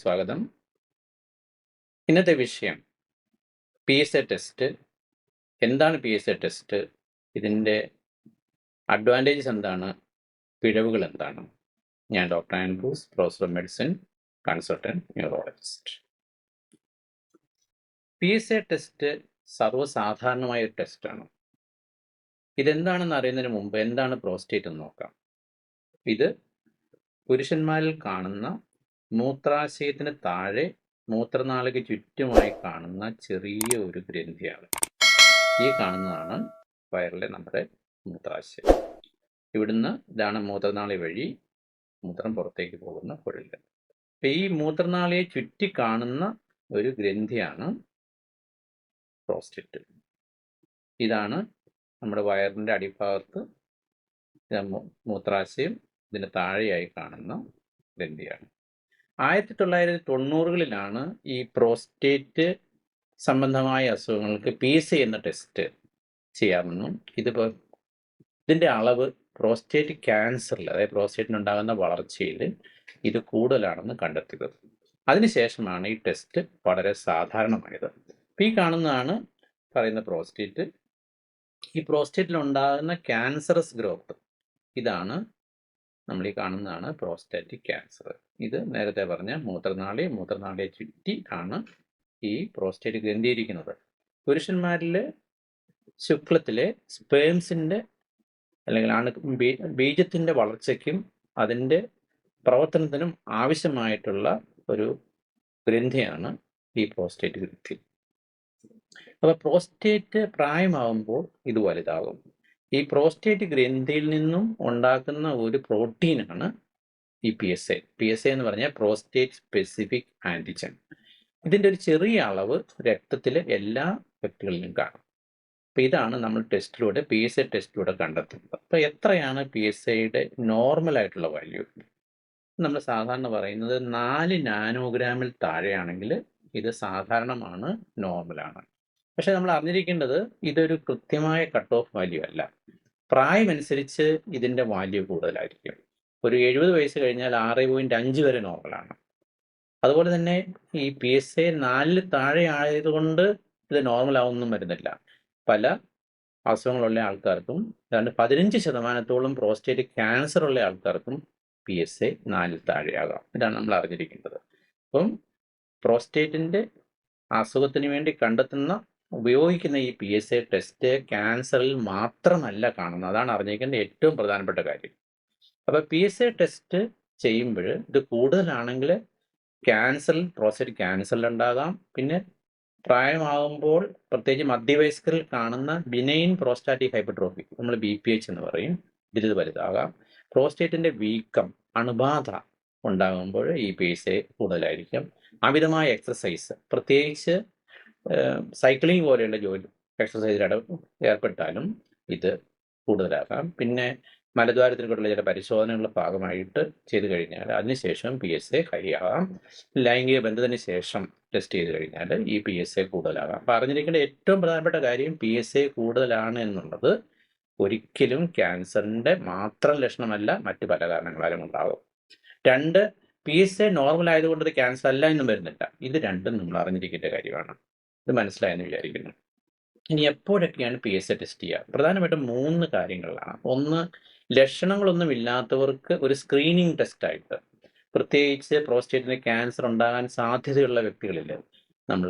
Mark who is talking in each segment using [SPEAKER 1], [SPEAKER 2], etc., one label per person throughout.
[SPEAKER 1] സ്വാഗതം. ഇന്നത്തെ വിഷയം PSA ടെസ്റ്റ്. എന്താണ് PSA ടെസ്റ്റ്? ഇതിൻ്റെ അഡ്വാൻറ്റേജസ് എന്താണ്? പിഴവുകൾ എന്താണ്? ഞാൻ doctor Andrews, professor of medicine, consultant neurologist. PSA test സർവ്വസാധാരണമായ ഒരു ടെസ്റ്റാണ്. ഇതെന്താണെന്ന് അറിയുന്നതിന് മുമ്പ് എന്താണ് പ്രോസ്റ്റേറ്റ് എന്ന് നോക്കാം. ഇത് പുരുഷന്മാരിൽ കാണുന്ന മൂത്രാശയത്തിന് താഴെ മൂത്രനാളിക്ക് ചുറ്റുമായി കാണുന്ന ചെറിയ ഒരു ഗ്രന്ഥിയാണ്. ഈ കാണുന്നതാണ് വയറിലെ നമ്മുടെ മൂത്രാശയം. ഇവിടുന്ന് ഇതാണ് മൂത്രനാളി വഴി മൂത്രം പുറത്തേക്ക് പോകുന്ന കുഴൽ. അപ്പം ഈ മൂത്രനാളിയെ ചുറ്റി കാണുന്ന ഒരു ഗ്രന്ഥിയാണ് പ്രോസ്റ്റേറ്റ്. ഇതാണ് നമ്മുടെ വയറിൻ്റെ അടിഭാഗത്ത് മൂത്രാശയം, ഇതിന് താഴെയായി കാണുന്ന ഗ്രന്ഥിയാണ്. 1990കളിലാണ് ഈ പ്രോസ്റ്റേറ്റ് സംബന്ധമായ അസുഖങ്ങൾക്ക് PSA എന്ന ടെസ്റ്റ് ചെയ്യാമെന്നും ഇതിൻ്റെ അളവ് പ്രോസ്റ്റേറ്റ് ക്യാൻസറിൽ, അതായത് പ്രോസ്റ്റേറ്റിനുണ്ടാകുന്ന വളർച്ചയിൽ ഇത് കൂടുതലാണെന്ന് കണ്ടെത്തിയത്. അതിനുശേഷമാണ് ഈ ടെസ്റ്റ് വളരെ സാധാരണമായത്. ഈ കാണുന്നതാണ് പറയുന്ന പ്രോസ്റ്റേറ്റ്. ഈ പ്രോസ്റ്റേറ്റിലുണ്ടാകുന്ന ക്യാൻസറസ് ഗ്രോത്ത്, ഇതാണ് നമ്മൾ ഈ കാണുന്നതാണ് പ്രോസ്റ്റാറ്റിക് ക്യാൻസർ. ഇത് നേരത്തെ പറഞ്ഞ മൂത്രനാളിയെ ചുറ്റി ആണ് ഈ പ്രോസ്റ്റേറ്റ് ഗ്രന്ഥിയിരിക്കുന്നത്. പുരുഷന്മാരിൽ ശുക്ലത്തിലെ സ്പേംസിൻ്റെ അല്ലെങ്കിൽ ബീജത്തിൻ്റെ വളർച്ചയ്ക്കും അതിൻ്റെ പ്രവർത്തനത്തിനും ആവശ്യമായിട്ടുള്ള ഒരു ഗ്രന്ഥിയാണ് ഈ പ്രോസ്റ്റേറ്റ് ഗ്രന്ഥി. അപ്പോൾ പ്രോസ്റ്റേറ്റ് പ്രായമാകുമ്പോൾ ഇത് വലുതാകും. ഈ പ്രോസ്റ്റേറ്റ് ഗ്രന്ഥിയിൽ നിന്നും ഉണ്ടാക്കുന്ന ഒരു പ്രോട്ടീനാണ് ഈ PSA. PSA എന്ന് പറഞ്ഞാൽ പ്രോസ്റ്റേറ്റ് സ്പെസിഫിക് ആൻറ്റിജൻ. ഇതിൻ്റെ ഒരു ചെറിയ അളവ് രക്തത്തിലെ എല്ലാ വ്യക്തികളിലും കാണും. അപ്പോൾ ഇതാണ് നമ്മൾ PSA ടെസ്റ്റിലൂടെ കണ്ടെത്തുന്നത്. അപ്പോൾ എത്രയാണ് PSAയുടെ നോർമലായിട്ടുള്ള വാല്യൂ? നമ്മൾ സാധാരണ പറയുന്നത് 4 നാനോഗ്രാമിൽ താഴെയാണെങ്കിൽ ഇത് സാധാരണമാണ്, നോർമലാണ്. പക്ഷെ നമ്മൾ അറിഞ്ഞിരിക്കേണ്ടത് ഇതൊരു കൃത്യമായ കട്ട് ഓഫ് വാല്യൂ അല്ല. പ്രായമനുസരിച്ച് ഇതിൻ്റെ വാല്യൂ കൂടുതലായിരിക്കും. ഒരു 70 വയസ്സ് കഴിഞ്ഞാൽ 6.5 വരെ നോർമലാണ്. അതുപോലെ തന്നെ ഈ PSA 4 താഴെ ആയതുകൊണ്ട് ഇത് നോർമലാവൊന്നും വരുന്നില്ല. പല അസുഖങ്ങളുള്ള ആൾക്കാർക്കും, ഏതാണ്ട് 15% പ്രോസ്റ്റേറ്റ് ക്യാൻസർ ഉള്ള ആൾക്കാർക്കും PSA 4 താഴെയാകാം. ഇതാണ് നമ്മൾ അറിഞ്ഞിരിക്കേണ്ടത്. അപ്പം പ്രോസ്റ്റേറ്റിൻ്റെ അസുഖത്തിന് വേണ്ടി ഉപയോഗിക്കുന്ന ഈ PSA ടെസ്റ്റ് ക്യാൻസറിൽ മാത്രമല്ല കാണുന്നത്. അതാണ് അറിഞ്ഞിരിക്കേണ്ട ഏറ്റവും പ്രധാനപ്പെട്ട കാര്യം. അപ്പോൾ PSA ടെസ്റ്റ് ചെയ്യുമ്പോൾ ഇത് കൂടുതലാണെങ്കിൽ പ്രോസ്റ്റേറ്റ് ക്യാൻസറിലുണ്ടാകാം. പിന്നെ പ്രായമാകുമ്പോൾ പ്രത്യേകിച്ച് മധ്യവയസ്കരിൽ കാണുന്ന ബിനൈൻ പ്രോസ്റ്റാറ്റിക് ഹൈപ്പർട്രോഫി, നമ്മൾ BPH എന്ന് പറയും, ഇതിൽ വലുതാകാം. പ്രോസ്റ്റേറ്റിൻ്റെ വീക്കം, അണുബാധ ഉണ്ടാകുമ്പോൾ ഈ PSA കൂടുതലായിരിക്കും. അമിതമായ എക്സസൈസ്, പ്രത്യേകിച്ച് സൈക്ലിംഗ് പോലെയുള്ള എക്സസൈസിൽ ഏർപ്പെട്ടാലും ഇത് കൂടുതലാകാം. പിന്നെ മലദ്വാരത്തിനുള്ള ചില പരിശോധനകളുടെ ഭാഗമായിട്ട് ചെയ്തു കഴിഞ്ഞാൽ അതിനുശേഷം PSA ഹൈ ആകാം. ലൈംഗിക ബന്ധത്തിന് ശേഷം ടെസ്റ്റ് ചെയ്ത് കഴിഞ്ഞാൽ ഈ PSA കൂടുതലാകാം. അപ്പോൾ അറിഞ്ഞിരിക്കേണ്ട ഏറ്റവും പ്രധാനപ്പെട്ട കാര്യം PSA കൂടുതലാണ് എന്നുള്ളത് ഒരിക്കലും ക്യാൻസറിൻ്റെ മാത്രം ലക്ഷണമല്ല, മറ്റു പല കാരണങ്ങളാലും ഉണ്ടാകും. 2, PSA നോർമൽ ആയതുകൊണ്ട് ഇത് ക്യാൻസർ അല്ല എന്നും വരുന്നില്ല. ഇത് രണ്ടും നമ്മൾ അറിഞ്ഞിരിക്കേണ്ട കാര്യമാണ്. ഇത് മനസ്സിലായെന്ന് വിചാരിക്കുന്നു. ഇനി എപ്പോഴൊക്കെയാണ് PSA ടെസ്റ്റ് ചെയ്യുക? പ്രധാനമായിട്ടും 3 കാര്യങ്ങളിലാണ്. ഒന്ന്, ലക്ഷണങ്ങളൊന്നും ഇല്ലാത്തവർക്ക് ഒരു സ്ക്രീനിങ് ടെസ്റ്റായിട്ട്, പ്രത്യേകിച്ച് പ്രോസ്റ്റേറ്റിന് ക്യാൻസർ ഉണ്ടാകാൻ സാധ്യതയുള്ള വ്യക്തികളിൽ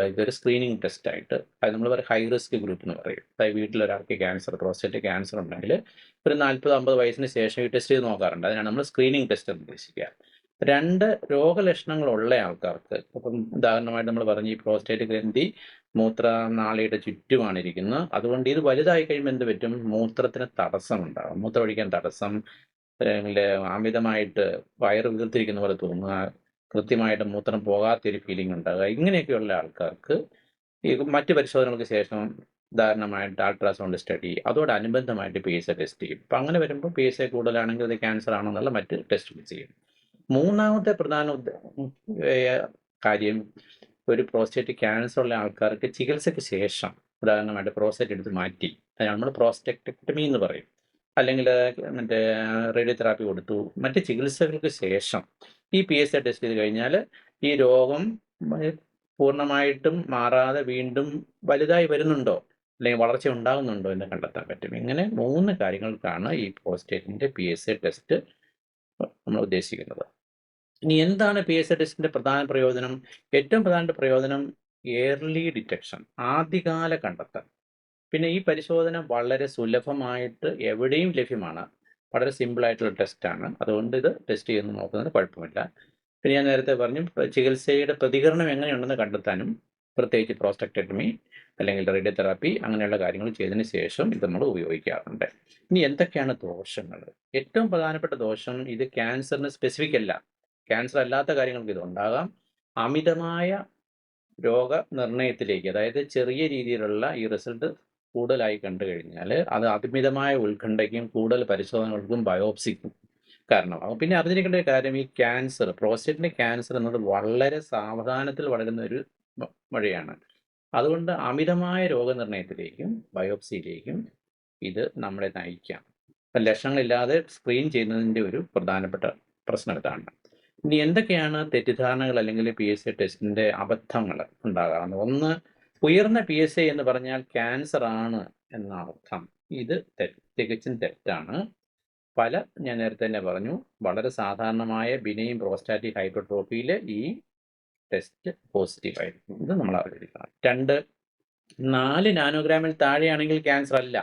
[SPEAKER 1] ഇതൊരു സ്ക്രീനിങ് ടെസ്റ്റായിട്ട്, അത് നമ്മൾ പറയും ഹൈ റിസ്ക് ഗ്രൂപ്പ് എന്ന് പറയും. അതായത് വീട്ടിലൊരാൾക്ക് പ്രോസ്റ്റേറ്റ് ക്യാൻസർ ഉണ്ടെങ്കിൽ ഒരു 40-50 വയസ്സിന് ശേഷം ഈ ടെസ്റ്റ് ചെയ്ത് നോക്കാറുണ്ട്. അതിനാണ് നമ്മൾ സ്ക്രീനിങ് ടെസ്റ്റ് എന്ന് ഉദ്ദേശിക്കുക. 2, രോഗലക്ഷണങ്ങളുള്ള ആൾക്കാർക്ക്, അപ്പം ഉദാഹരണമായിട്ട് നമ്മൾ പറഞ്ഞു ഈ പ്രോസ്റ്റേറ്റ് ഗ്രന്ഥി മൂത്രനാളിയുടെ ചുറ്റുമാണ് ഇരിക്കുന്നത്. അതുകൊണ്ട് ഇത് വലുതായി കഴിയുമ്പോൾ എന്ത് പറ്റും? മൂത്രത്തിന് തടസ്സമുണ്ടാകും. മൂത്രമൊഴിക്കാൻ തടസ്സം, അല്ലെങ്കിൽ അമിതമായിട്ട് വയറ് വീർത്തിരിക്കുന്ന പോലെ തോന്നുക, കൃത്യമായിട്ട് മൂത്രം പോകാത്തൊരു ഫീലിംഗ് ഉണ്ടാകുക, ഇങ്ങനെയൊക്കെയുള്ള ആൾക്കാർക്ക് ഈ മറ്റ് പരിശോധനകൾക്ക് ശേഷം ഉദാഹരണമായിട്ട് അൾട്രാസൗണ്ട് സ്റ്റഡി, അതോടനുബന്ധമായിട്ട് PSA ടെസ്റ്റ് ചെയ്യും. അപ്പം അങ്ങനെ വരുമ്പോൾ PSA കൂടുതലാണെങ്കിൽ അത് ക്യാൻസർ ആണെന്നുള്ള മറ്റ് ടെസ്റ്റുകൾ ചെയ്യും. 3ാമത്തെ പ്രധാന കാര്യം, ഒരു പ്രോസ്റ്റേറ്റ് ക്യാൻസർ ഉള്ള ആൾക്കാർക്ക് ചികിത്സയ്ക്ക് ശേഷം, ഉദാഹരണമായിട്ട് പ്രോസ്റ്റേറ്റ് എടുത്ത് മാറ്റി, അതിനാണ് നമ്മൾ പ്രോസ്റ്റെക്ടക്ടമി എന്ന് പറയും, അല്ലെങ്കിൽ റേഡിയോതെറാപ്പി കൊടുത്തു, മറ്റ് ചികിത്സകൾക്ക് ശേഷം ഈ PSA ടെസ്റ്റ് ചെയ്ത് കഴിഞ്ഞാൽ ഈ രോഗം പൂർണ്ണമായിട്ടും മാറാതെ വീണ്ടും വലുതായി വരുന്നുണ്ടോ അല്ലെങ്കിൽ വളർച്ച ഉണ്ടാകുന്നുണ്ടോ എന്ന് കണ്ടെത്താൻ പറ്റും. ഇങ്ങനെ 3 കാര്യങ്ങൾക്കാണ് ഈ പ്രോസ്റ്റേറ്റിൻ്റെ PSA ടെസ്റ്റ് നമ്മൾ ഉദ്ദേശിക്കുന്നത്. ഇനി എന്താണ് PSA ടെസ്റ്റിൻ്റെ പ്രധാന പ്രയോജനം? ഏറ്റവും പ്രധാന പ്രയോജനം ഏർലി ഡിറ്റക്ഷൻ, ആദ്യകാല കണ്ടെത്തൽ. പിന്നെ ഈ പരിശോധന വളരെ സുലഭമായിട്ട് എവിടെയും ലഭ്യമാണ്. വളരെ സിമ്പിളായിട്ടുള്ള ടെസ്റ്റാണ്. അതുകൊണ്ട് ഇത് ടെസ്റ്റ് ചെയ്ത് നോക്കുന്നത് കുഴപ്പമില്ല. പിന്നെ ഞാൻ നേരത്തെ പറഞ്ഞു, ചികിത്സയുടെ പ്രതികരണം എങ്ങനെയുണ്ടെന്ന് കണ്ടെത്താനും, പ്രത്യേകിച്ച് പ്രോസ്റ്റക്ടക്ടമി അല്ലെങ്കിൽ റേഡിയോതെറാപ്പി അങ്ങനെയുള്ള കാര്യങ്ങൾ ചെയ്തതിന് ശേഷം ഇത് നമ്മൾ ഉപയോഗിക്കാറുണ്ട്. ഇനി എന്തൊക്കെയാണ് ദോഷങ്ങൾ? ഏറ്റവും പ്രധാനപ്പെട്ട ദോഷം, ഇത് ക്യാൻസറിന് സ്പെസിഫിക് അല്ല. ക്യാൻസർ അല്ലാത്ത കാര്യങ്ങൾക്ക് ഇത് ഉണ്ടാകാം. അമിതമായ രോഗനിർണയത്തിലേക്ക്, അതായത് ചെറിയ രീതിയിലുള്ള ഈ റിസൾട്ട് കൂടുതലായി കണ്ടു കഴിഞ്ഞാൽ അത് അമിതമായ ഉത്കണ്ഠയ്ക്കും കൂടുതൽ പരിശോധനകൾക്കും ബയോപ്സിക്കും കാരണമാകും. പിന്നെ അറിഞ്ഞിരിക്കേണ്ട ഒരു കാര്യം, ഈ ക്യാൻസർ, പ്രോസ്റ്റേറ്റിൻ്റെ ക്യാൻസർ എന്നത് വളരെ സാവധാനത്തിൽ വളരുന്ന ഒരു വഴിയാണ്. അതുകൊണ്ട് അമിതമായ രോഗനിർണയത്തിലേക്കും ബയോപ്സിയിലേക്കും ഇത് നമ്മളെ നയിക്കാം. ലക്ഷണങ്ങളില്ലാതെ സ്ക്രീൻ ചെയ്യുന്നതിൻ്റെ ഒരു പ്രധാനപ്പെട്ട പ്രശ്നം ഇതാണ്. ഇനി എന്തൊക്കെയാണ് തെറ്റിദ്ധാരണകൾ അല്ലെങ്കിൽ PSA ടെസ്റ്റിൻ്റെ അബദ്ധങ്ങൾ ഉണ്ടാകാറുണ്ട്? ഒന്ന്, ഉയർന്ന PSA എന്ന് പറഞ്ഞാൽ ക്യാൻസർ ആണ് എന്ന അർത്ഥം. ഇത് തികച്ചും തെറ്റാണ്. ഞാൻ നേരത്തെ തന്നെ പറഞ്ഞു, വളരെ സാധാരണമായ ബിനൈൻ പ്രോസ്റ്റാറ്റിക് ഹൈപ്പർട്രോഫിയിൽ ഈ ടെസ്റ്റ് പോസിറ്റീവ് ആയിരിക്കും. ഇത് നമ്മൾ അറിഞ്ഞിരിക്കണം. 2, 4 നാനോഗ്രാമിൽ താഴെയാണെങ്കിൽ ക്യാൻസർ അല്ല.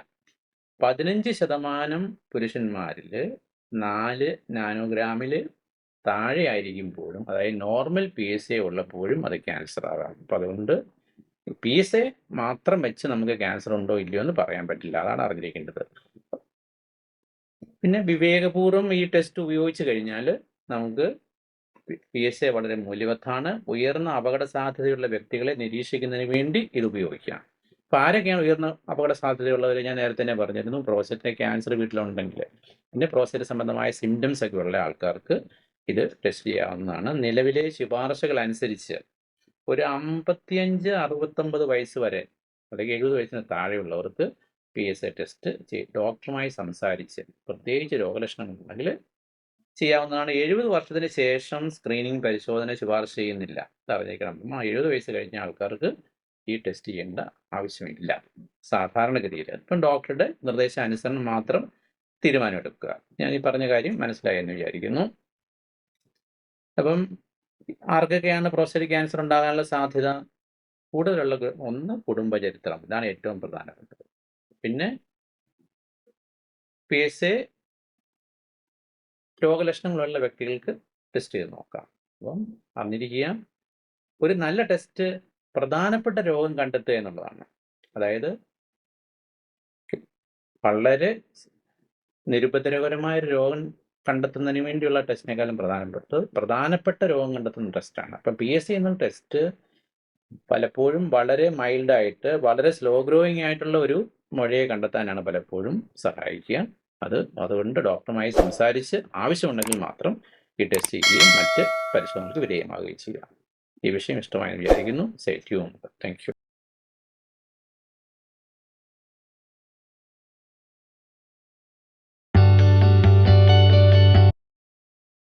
[SPEAKER 1] 15% പുരുഷന്മാരിൽ 4 നാനോഗ്രാമിൽ താഴെ ആയിരിക്കുമ്പോഴും, അതായത് നോർമൽ PSA ഉള്ളപ്പോഴും അത് ക്യാൻസർ ആകാം. അപ്പം അതുകൊണ്ട് PSA മാത്രം വെച്ച് നമുക്ക് ക്യാൻസർ ഉണ്ടോ ഇല്ലയോ എന്ന് പറയാൻ പറ്റില്ല. അതാണ് അറിഞ്ഞിരിക്കേണ്ടത്. പിന്നെ വിവേകപൂർവ്വം ഈ ടെസ്റ്റ് ഉപയോഗിച്ച് കഴിഞ്ഞാൽ നമുക്ക് PSA വളരെ മൂല്യവത്താണ്. ഉയർന്ന അപകട സാധ്യതയുള്ള വ്യക്തികളെ നിരീക്ഷിക്കുന്നതിന് വേണ്ടി ഇത് ഉപയോഗിക്കാം. അപ്പോൾ ആരൊക്കെയാണ് ഉയർന്ന അപകട സാധ്യതയുള്ളവർ? ഞാൻ നേരത്തെ തന്നെ പറഞ്ഞിരുന്നു, പ്രോസ്റ്റേറ്റ് ക്യാൻസർ വീട്ടിലുണ്ടെങ്കിൽ, പിന്നെ പ്രോസ്റ്റേറ്റ് സംബന്ധമായ സിംറ്റംസ് ഒക്കെ ഉള്ള ആൾക്കാർക്ക് ഇത് ടെസ്റ്റ് ചെയ്യാവുന്നതാണ്. നിലവിലെ ശുപാർശകൾ അനുസരിച്ച് ഒരു 55-69 വയസ്സ് വരെ അല്ലെങ്കിൽ 70 വയസ്സിന് താഴെയുള്ളവർക്ക് PSA ടെസ്റ്റ് ഡോക്ടറുമായി സംസാരിച്ച്, പ്രത്യേകിച്ച് രോഗലക്ഷണങ്ങൾ ഉണ്ടെങ്കിൽ ചെയ്യാവുന്നതാണ്. 70 വർഷത്തിന് ശേഷം സ്ക്രീനിങ് പരിശോധന ശുപാർശ ചെയ്യുന്നില്ല. അറിഞ്ഞേക്കണം. 70 വയസ്സ് കഴിഞ്ഞ ആൾക്കാർക്ക് ഈ ടെസ്റ്റ് ചെയ്യേണ്ട ആവശ്യമില്ല സാധാരണഗതിയിൽ. ഇപ്പം ഡോക്ടറുടെ നിർദ്ദേശാനുസരണം മാത്രം തീരുമാനമെടുക്കുക. ഞാൻ ഈ പറഞ്ഞ കാര്യം മനസ്സിലായെന്ന് വിചാരിക്കുന്നു. അപ്പം ആർക്കൊക്കെയാണ് പ്രോസ്റ്റേറ്റ് ക്യാൻസർ ഉണ്ടാകാനുള്ള സാധ്യത? കൂടുതലുള്ള ഒന്ന്, കുടുംബചരിത്രം. ഇതാണ് ഏറ്റവും പ്രധാനപ്പെട്ടത്. പിന്നെ PSA രോഗലക്ഷണങ്ങളുള്ള വ്യക്തികൾക്ക് ടെസ്റ്റ് ചെയ്ത് നോക്കാം. അപ്പം അറിഞ്ഞിരിക്കുക, ഒരു നല്ല ടെസ്റ്റ് പ്രധാനപ്പെട്ട രോഗം കണ്ടെത്തുക എന്നുള്ളതാണ്. അതായത് വളരെ നിരുപദ്രവകരമായ രോഗം കണ്ടെത്തുന്നതിന് വേണ്ടിയുള്ള ടെസ്റ്റിനേക്കാളും പ്രധാനപ്പെട്ട രോഗം കണ്ടെത്തുന്ന ടെസ്റ്റാണ്. അപ്പം PSA എന്ന ടെസ്റ്റ് പലപ്പോഴും വളരെ മൈൽഡായിട്ട്, വളരെ സ്ലോ ഗ്രോയിങ് ആയിട്ടുള്ള ഒരു മുഴയെ കണ്ടെത്താനാണ് പലപ്പോഴും സഹായിക്കുക. അതുകൊണ്ട് ഡോക്ടറുമായി സംസാരിച്ച് ആവശ്യമുണ്ടെങ്കിൽ മാത്രം ഈ ടെസ്റ്റ് ചെയ്യുകയും മറ്റ് പരിശോധനകൾക്ക് വിധേയമാവുകയും ചെയ്യുക. ഈ വിഷയം ഇഷ്ടമായെന്ന് വിചാരിക്കുന്നു. Stay tuned. Thank you.